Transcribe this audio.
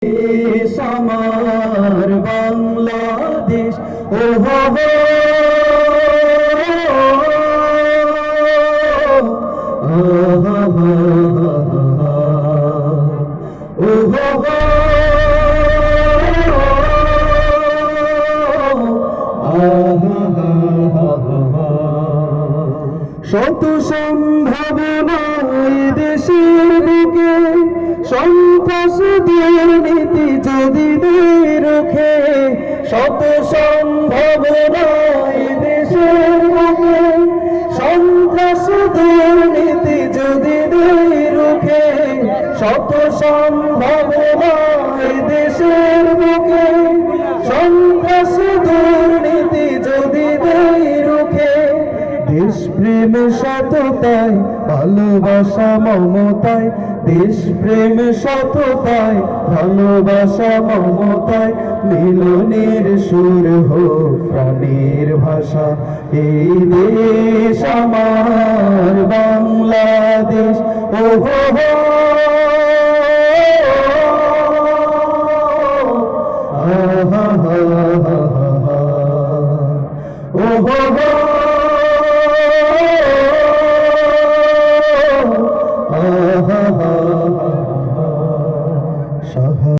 দেশ আমার বাংলাদেশ, ও হো হো, ও হো হো, শত সম্ভাবনা দেশের বুকে, সন্ত্রাস দুর্নীতি যদি রুখে, শত সম্ভাবনা দেশের বুকে, সন্ত্রাস দুর্নীতি যদি রুখে, শত সম্ভাবনা দেশের বুকে, সন্ত্রাস দুর্নীতি যদি রুখে, দেশপ্রেম সততায় ভালোবাসা মমতায়, দেশপ্রেম সততায় ভালোবাসা মমতায়, মিলনের সুর হোক প্রাণের ভাষা। এই দেশ আমার বাংলাদেশ, ও হো হো,